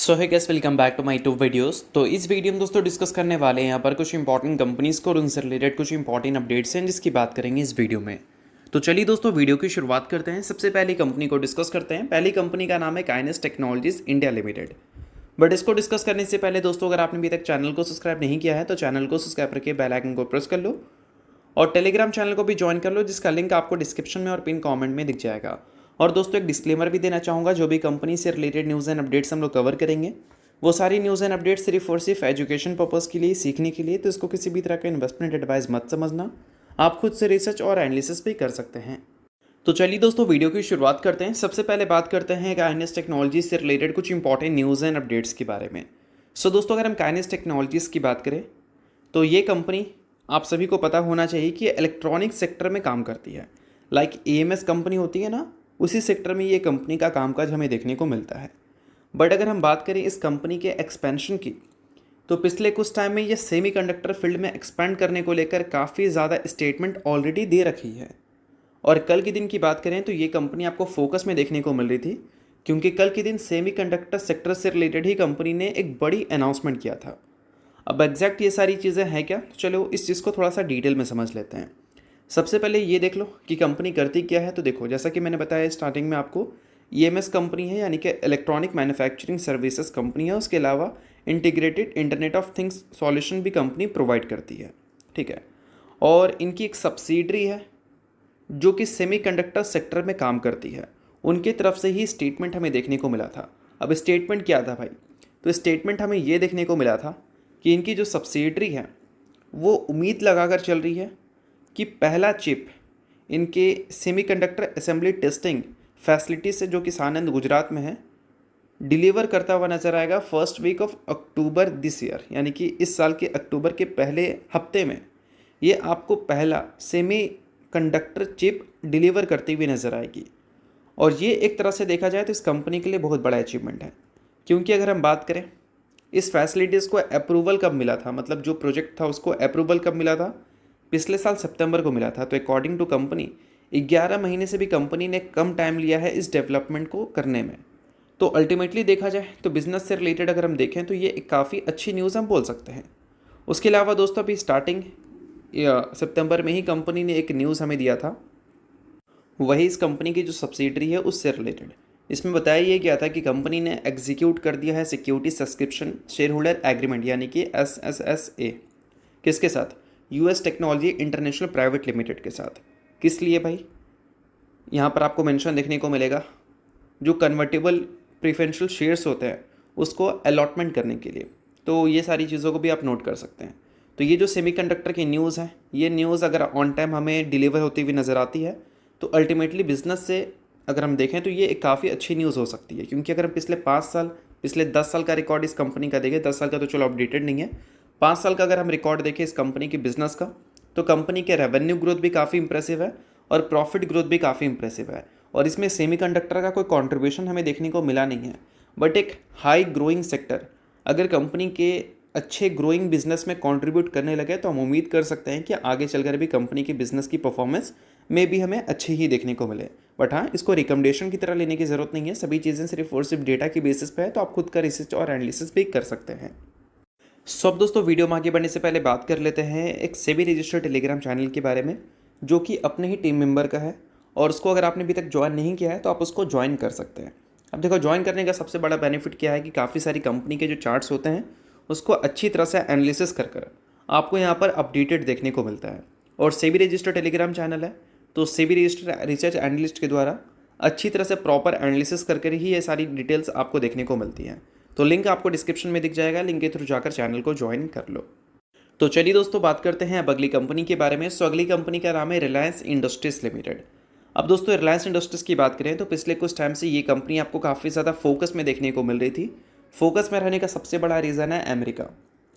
So hi guys, welcome back to my to videos. तो इस video में दोस्तों डिस्कस करने वाले हैं यहाँ पर कुछ इंपॉर्टेंट कंपनीज को और उनसे रिलेटेड कुछ इंपॉर्टेंट अपडेट्स हैं जिसकी बात करेंगे इस वीडियो में। तो चलिए दोस्तों वीडियो की शुरुआत करते हैं। सबसे पहली कंपनी को डिस्कस करते हैं। पहली कंपनी का नाम है kinase technologies India limited. But इसको डिस्कस करने से पहले दोस्तों, अगर आपने अभी तक चैनल को सब्सक्राइब नहीं किया है तो चैनल को सब्सक्राइब करके बेल आइकन को प्रेस कर लो और टेलीग्राम चैनल को भी ज्वाइन कर लो, जिसका लिंक आपको डिस्क्रिप्शन में और पिन कमेंट में दिख जाएगा। और दोस्तों एक डिस्क्लेमर भी देना चाहूँगा, जो भी कंपनी से रिलेटेड न्यूज़ एंड अपडेट्स हम लोग कवर करेंगे वो सारी न्यूज़ एंड अपडेट्स सिर्फ और सिर्फ एजुकेशन पर्पज़ के लिए, सीखने के लिए, तो इसको किसी भी तरह का इन्वेस्टमेंट एडवाइस मत समझना। आप खुद से रिसर्च और एनालिसिस भी कर सकते हैं। तो चलिए दोस्तों वीडियो की शुरुआत करते हैं। सबसे पहले बात करते हैं काइनेस टेक्नोलॉजीज से रिलेटेड कुछ इंपॉर्टेंट न्यूज़ एंड अपडेट्स के बारे में। सो दोस्तों, अगर हम काइनेस टेक्नोलॉजीज़ की बात करें तो ये कंपनी आप सभी को पता होना चाहिए कि इलेक्ट्रॉनिक सेक्टर में काम करती है। लाइक EMS कंपनी होती है ना, उसी सेक्टर में ये कंपनी का कामकाज हमें देखने को मिलता है। बट अगर हम बात करें इस कंपनी के एक्सपेंशन की, तो पिछले कुछ टाइम में ये सेमीकंडक्टर फील्ड में एक्सपेंड करने को लेकर काफ़ी ज़्यादा स्टेटमेंट ऑलरेडी दे रखी है। और कल के दिन की बात करें तो ये कंपनी आपको फोकस में देखने को मिल रही थी, क्योंकि कल के दिन सेमीकंडक्टर सेक्टर से रिलेटेड ही कंपनी ने एक बड़ी अनाउंसमेंट किया था। अब एग्जैक्ट ये सारी चीज़ें हैं क्या, तो चलो इस चीज़ को थोड़ा सा डिटेल में समझ लेते हैं। सबसे पहले ये देख लो कि कंपनी करती क्या है। तो देखो, जैसा कि मैंने बताया स्टार्टिंग में आपको, EMS कंपनी है, यानी कि इलेक्ट्रॉनिक मैन्युफैक्चरिंग सर्विसेज कंपनी है। उसके अलावा integrated internet of things solution भी कंपनी प्रोवाइड करती है, ठीक है। और इनकी एक सब्सिडरी है जो कि सेमीकंडक्टर सेक्टर में काम करती है। उनके तरफ से ही स्टेटमेंट हमें देखने को मिला था। अब स्टेटमेंट क्या था भाई, तो स्टेटमेंट हमें ये देखने को मिला था कि इनकी जो सब्सिडरी है वो उम्मीद लगाकर चल रही है कि पहला चिप इनके सेमीकंडक्टर असेंबली टेस्टिंग फैसिलिटी से, जो कि सानंद गुजरात में है, डिलीवर करता हुआ नजर आएगा first week of October this year, यानी कि इस साल के अक्टूबर के पहले हफ्ते में ये आपको पहला सेमी कंडक्टर चिप डिलीवर करती हुई नज़र आएगी। और ये एक तरह से देखा जाए तो इस कंपनी के लिए बहुत बड़ा अचीवमेंट है, क्योंकि अगर हम बात करें इस फैसिलिटीज़ को अप्रूवल कब मिला था, मतलब जो प्रोजेक्ट था उसको अप्रूवल कब मिला था, पिछले साल सितंबर को मिला था। तो अकॉर्डिंग टू कंपनी 11 महीने से भी कंपनी ने कम टाइम लिया है इस डेवलपमेंट को करने में। तो अल्टीमेटली देखा जाए तो बिज़नेस से रिलेटेड अगर हम देखें तो ये एक काफ़ी अच्छी न्यूज़ हम बोल सकते हैं। उसके अलावा दोस्तों अभी स्टार्टिंग सितंबर में ही कंपनी ने एक न्यूज़ हमें दिया था, वही इस कंपनी की जो सब्सिडरी है उससे रिलेटेड। इसमें बताया ये गया था कि कंपनी ने एग्जीक्यूट कर दिया है security subscription share holder agreement, यानी कि SSSA। किसके साथ? US technology international private limited के साथ। किस लिए भाई? यहाँ पर आपको मेंशन देखने को मिलेगा, जो कन्वर्टेबल प्रेफरेंशियल शेयर्स होते हैं उसको अलॉटमेंट करने के लिए। तो ये सारी चीज़ों को भी आप नोट कर सकते हैं। तो ये जो सेमीकंडक्टर की न्यूज़ है, ये न्यूज़ अगर ऑन टाइम हमें डिलीवर होती हुई नज़र आती है तो अल्टीमेटली बिजनेस से अगर हम देखें तो ये एक काफ़ी अच्छी न्यूज़ हो सकती है। क्योंकि अगर हम पिछले 5 साल, पिछले 10 साल का रिकॉर्ड इस कंपनी का देखें, 10 साल का तो चलो अपडेटेड नहीं है, 5 साल का अगर हम रिकॉर्ड देखें इस कंपनी की बिज़नेस का, तो कंपनी के रेवेन्यू ग्रोथ भी काफ़ी इंप्रेसिव है और प्रॉफिट ग्रोथ भी काफ़ी इंप्रेसिव है। और इसमें सेमीकंडक्टर का कोई कंट्रीब्यूशन हमें देखने को मिला नहीं है। बट एक हाई ग्रोइंग सेक्टर अगर कंपनी के अच्छे ग्रोइंग बिजनेस में कंट्रीब्यूट करने लगे तो हम उम्मीद कर सकते हैं कि आगे चलकर भी कंपनी की बिजनेस की परफॉर्मेंस में भी हमें अच्छी ही देखने को मिले। बट हाँ, इसको रिकमेंडेशन की तरह लेने की ज़रूरत नहीं है। सभी चीज़ें सिर्फ और सिर्फ डेटा की बेसिस पे है, तो आप खुद का रिसर्च और एनालिसिस भी कर सकते हैं। सो अब दोस्तों वीडियो में आगे बढ़ने से पहले बात कर लेते हैं एक सेबी रजिस्टर्ड टेलीग्राम चैनल के बारे में, जो कि अपने ही टीम मेंबर का है। और उसको अगर आपने अभी तक ज्वाइन नहीं किया है तो आप उसको ज्वाइन कर सकते हैं। अब देखो, ज्वाइन करने का सबसे बड़ा बेनिफिट क्या है कि काफ़ी सारी कंपनी के जो चार्ट्स होते हैं उसको अच्छी तरह से एनालिसिस कर कर आपको यहाँ पर अपडेटेड देखने को मिलता है। और सेबी रजिस्टर्ड टेलीग्राम चैनल है, तो सेबी रजिस्टर्ड रिसर्च एनालिस्ट के द्वारा अच्छी तरह से प्रॉपर एनालिसिस करके ही ये सारी डिटेल्स आपको देखने को मिलती हैं। तो लिंक आपको डिस्क्रिप्शन में दिख जाएगा, लिंक के थ्रू जाकर चैनल को ज्वाइन कर लो। तो चलिए दोस्तों बात करते हैं अब अगली कंपनी के बारे में। सो अगली कंपनी का नाम है रिलायंस इंडस्ट्रीज लिमिटेड। अब दोस्तों रिलायंस इंडस्ट्रीज की बात करें तो पिछले कुछ टाइम से ये कंपनी आपको काफ़ी ज़्यादा फोकस में देखने को मिल रही थी। फोकस में रहने का सबसे बड़ा रीज़न है अमेरिका।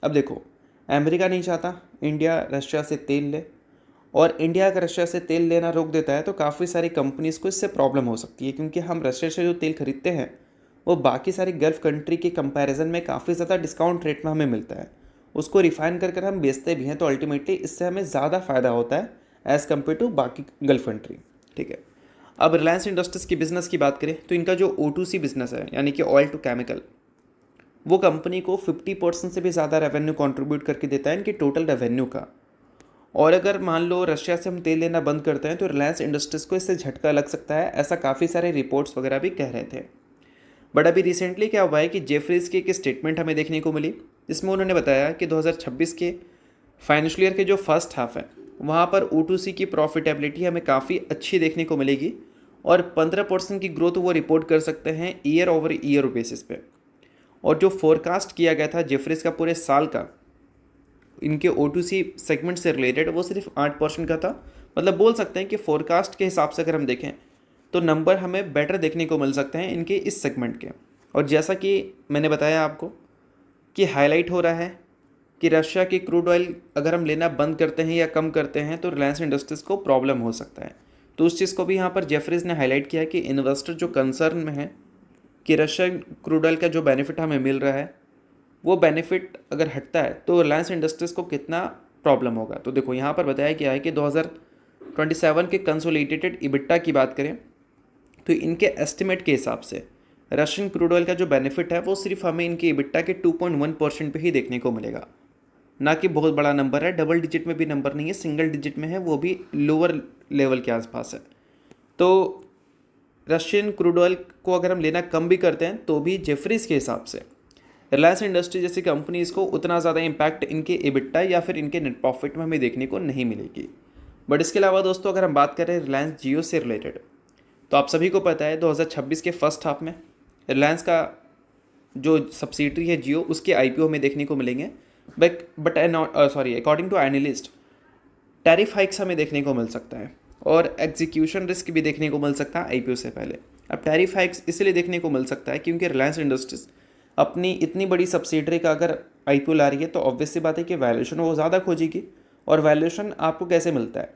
अब देखो, अमेरिका नहीं चाहता इंडिया रशिया से तेल ले, और इंडिया अगर रशिया से तेल लेना रोक देता है तो काफ़ी सारी कंपनीज़ को इससे प्रॉब्लम हो सकती है, क्योंकि हम रशिया से जो तेल खरीदते हैं वो बाकी सारी गल्फ़ कंट्री के कंपैरिजन में काफ़ी ज़्यादा डिस्काउंट रेट में हमें मिलता है। उसको रिफ़ाइन कर हम बेचते भी हैं, तो अल्टीमेटली इससे हमें ज़्यादा फ़ायदा होता है एज़ कम्पेयर टू बाकी गल्फ़ कंट्री, ठीक है। अब रिलायंस इंडस्ट्रीज़ की बिज़नेस की बात करें तो इनका जो O2C बिज़नेस है, यानी कि ऑयल टू केमिकल, वो कंपनी को 50% से भी ज़्यादा रेवेन्यू कंट्रीब्यूट करके देता है इनके टोटल रेवेन्यू का। और अगर मान लो रशिया से हम तेल लेना बंद करते हैं तो रिलायंस इंडस्ट्रीज़ को इससे झटका लग सकता है, ऐसा काफ़ी सारे रिपोर्ट्स वगैरह भी कह रहे थे। बट अभी रिसेंटली क्या हुआ है कि जेफरीज की एक स्टेटमेंट हमें देखने को मिली, जिसमें उन्होंने बताया कि 2026 के फाइनेंशियल ईयर के जो फर्स्ट हाफ है वहाँ पर O2C की प्रॉफिटेबिलिटी हमें काफ़ी अच्छी देखने को मिलेगी और 15% की ग्रोथ वो रिपोर्ट कर सकते हैं ईयर ओवर ईयर बेसिस पे। और जो फोरकास्ट किया गया था जेफरीज का पूरे साल का इनके O2C सेगमेंट से रिलेटेड, वो सिर्फ 8% का था। मतलब बोल सकते हैं कि फोरकास्ट के हिसाब से अगर हम देखें तो नंबर हमें बेटर देखने को मिल सकते हैं इनके इस सेगमेंट के। और जैसा कि मैंने बताया आपको कि हाईलाइट हो रहा है कि रशिया की क्रूड ऑयल अगर हम लेना बंद करते हैं या कम करते हैं तो रिलायंस इंडस्ट्रीज़ को प्रॉब्लम हो सकता है। तो उस चीज़ को भी यहाँ पर जेफरीज ने हाईलाइट किया कि इन्वेस्टर जो कंसर्न में है कि रशियन क्रूड ऑयल का जो बेनिफिट हमें मिल रहा है वो बेनिफिट अगर हटता है तो रिलायंस इंडस्ट्रीज़ को कितना प्रॉब्लम होगा। तो देखो यहाँ पर बताया गया है कि 2027 के कंसोलिडेटेड इबिट्टा की बात करें तो इनके एस्टिमेट के हिसाब से रशियन क्रूड ऑयल का जो बेनिफिट है वो सिर्फ हमें इनके इबिट्टा के 2.1% पे ही देखने को मिलेगा। ना कि बहुत बड़ा नंबर है, डबल डिजिट में भी नंबर नहीं है, सिंगल डिजिट में है, वो भी लोअर लेवल के आसपास है। तो रशियन क्रूड ऑयल को अगर हम लेना कम भी करते हैं तो भी जेफरीज के हिसाब से रिलायंस इंडस्ट्री जैसी कंपनीज़ को उतना ज़्यादा इम्पैक्ट इनके इबिट्टा या फिर इनके नेट प्रॉफिट में हमें देखने को नहीं मिलेगी। बट इसके अलावा दोस्तों अगर हम बात करें रिलायंस जियो से रिलेटेड, तो आप सभी को पता है 2026 के फर्स्ट हाफ में रिलायंस का जो सब्सिडरी है जियो उसके IPO हमें देखने को मिलेंगे। But according to analyst tariff hikes हमें देखने को मिल सकता है और एग्जीक्यूशन रिस्क भी देखने को मिल सकता है IPO से पहले। अब टैरिफ हाइक्स इसलिए देखने को मिल सकता है क्योंकि रिलायंस इंडस्ट्रीज अपनी इतनी बड़ी सब्सिडरी का अगर IPO ला रही है तो ऑब्वियस सी बात है कि वैल्यूएशन वो ज़्यादा खोजेगी। और वैल्यूएशन आपको कैसे मिलता है?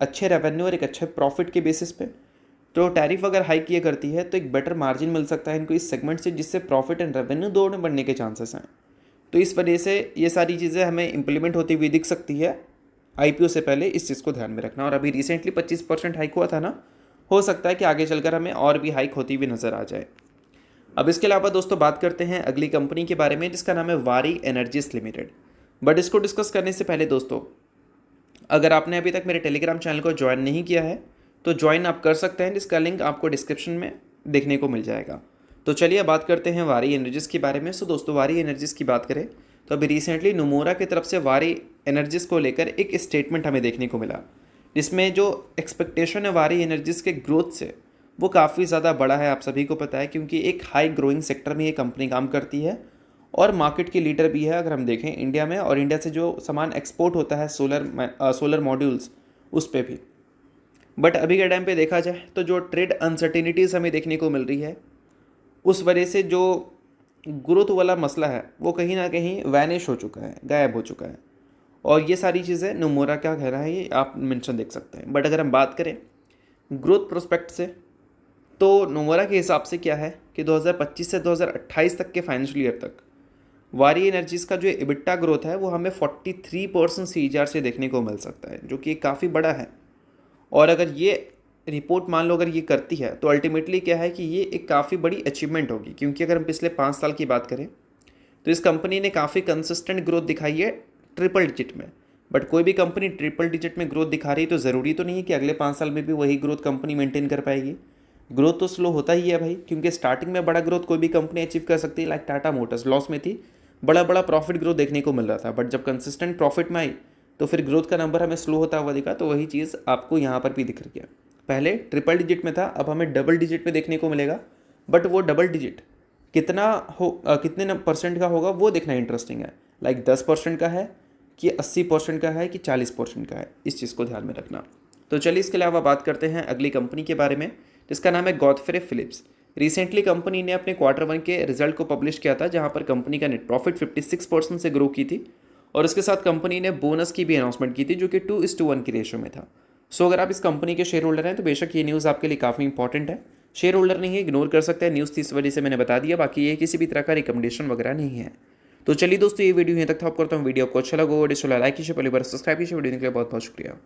अच्छे रेवेन्यू और एक अच्छे प्रॉफिट के बेसिस पे। तो टैरिफ अगर हाइक किया करती है तो एक बेटर मार्जिन मिल सकता है इनको इस सेगमेंट से, जिससे प्रॉफिट एंड रेवेन्यू दोनों बढ़ने के चांसेस हैं। तो इस वजह से ये सारी चीज़ें हमें इंप्लीमेंट होती हुई दिख सकती है IPO से पहले, इस चीज़ को ध्यान में रखना। और अभी रिसेंटली 25% हाइक हुआ था ना, हो सकता है कि आगे चलकर हमें और भी हाइक होती हुई नज़र आ जाए। अब इसके अलावा दोस्तों बात करते हैं अगली कंपनी के बारे में जिसका नाम है वारी एनर्जीज लिमिटेड। बट इसको डिस्कस करने से पहले दोस्तों, अगर आपने अभी तक मेरे टेलीग्राम चैनल को ज्वाइन नहीं किया है तो ज्वाइन आप कर सकते हैं, जिसका लिंक आपको डिस्क्रिप्शन में देखने को मिल जाएगा। तो चलिए बात करते हैं वारी एनर्जीज़ के बारे में। सो दोस्तों वारी एनर्जीज़ की बात करें तो अभी रिसेंटली नोमोरा की तरफ से वारी एनर्जीज़ को लेकर एक स्टेटमेंट हमें देखने को मिला, जिसमें जो एक्सपेक्टेशन है वारी एनर्जीज़ के ग्रोथ से वो काफ़ी ज़्यादा बड़ा है। आप सभी को पता है क्योंकि एक हाई ग्रोइंग सेक्टर में ये कंपनी काम करती है और मार्केट की लीडर भी है अगर हम देखें इंडिया में। और इंडिया से जो सामान एक्सपोर्ट होता है सोलर मॉड्यूल्स उस पर भी। बट अभी के टाइम पे देखा जाए तो जो ट्रेड अनसर्टिनिटीज़ हमें देखने को मिल रही है उस वजह से जो ग्रोथ वाला मसला है वो कहीं ना कहीं वैनिश हो चुका है, गायब हो चुका है। और ये सारी चीज़ें नोमोरा क्या कह रहा है ये आप मेंशन देख सकते हैं। बट अगर हम बात करें ग्रोथ प्रोस्पेक्ट से तो नोमोरा के हिसाब से क्या है कि 2025 से 2028 तक के फाइनेंशियल ईयर तक वारी एनर्जीज़ का जो इबिट्टा ग्रोथ है वो हमें 43% CAGR से देखने को मिल सकता है, जो कि काफ़ी बड़ा है। और अगर ये रिपोर्ट मान लो अगर ये करती है तो अल्टीमेटली क्या है कि ये एक काफ़ी बड़ी अचीवमेंट होगी। क्योंकि अगर हम पिछले 5 साल की बात करें तो इस कंपनी ने काफ़ी कंसिस्टेंट ग्रोथ दिखाई है ट्रिपल डिजिट में। बट कोई भी कंपनी ट्रिपल डिजिट में ग्रोथ दिखा रही तो ज़रूरी तो नहीं है कि अगले 5 साल में भी वही ग्रोथ कंपनी मेंटेन कर पाएगी। ग्रोथ तो स्लो होता ही है भाई, क्योंकि स्टार्टिंग में बड़ा ग्रोथ कोई भी कंपनी अचीव कर सकती है। लाइक टाटा मोटर्स लॉस में थी, बड़ा बड़ा प्रॉफिट ग्रोथ देखने को मिल रहा था, बट जब कंसिस्टेंट प्रॉफिट में आई तो फिर ग्रोथ का नंबर हमें स्लो होता हुआ दिखा। तो वही चीज़ आपको यहाँ पर भी दिख रही है। पहले ट्रिपल डिजिट में था, अब हमें डबल डिजिट में देखने को मिलेगा। बट वो डबल डिजिट कितने % का होगा वो देखना इंटरेस्टिंग है। लाइक 10% का है कि 80% का है कि 40% का है, इस चीज़ को ध्यान में रखना। तो चलिए इसके अलावा बात करते हैं अगली कंपनी के बारे में जिसका नाम है गॉडफ्रे फिलिप्स। रिसेंटली कंपनी ने अपने Q1 के रिजल्ट को पब्लिश किया था, जहां पर कंपनी का नेट प्रॉफिट 56% से ग्रो की थी और उसके साथ कंपनी ने बोनस की भी अनाउंसमेंट की थी जो कि 2:1 की रेशियो में था। सो अगर आप इस कंपनी के शेयर होल्डर हैं तो बेशक ये न्यूज़ आपके लिए काफ़ी इंपॉर्टेंट है। शेयर होल्डर नहीं है इग्नोर कर सकते हैं, न्यूज़ थी इस वजह से मैंने बता दिया। बाकी ये किसी भी तरह का रिकमेंडेशन वगैरह नहीं है। तो चलिए दोस्तों ये वीडियो यहीं तक था। आपको करता हूँ वीडियो आपको अच्छा लगा वीडियो लाइक कीजिए, पहली बार सब्सक्राइब कीजिए। वीडियो के लिए बहुत बहुत शुक्रिया।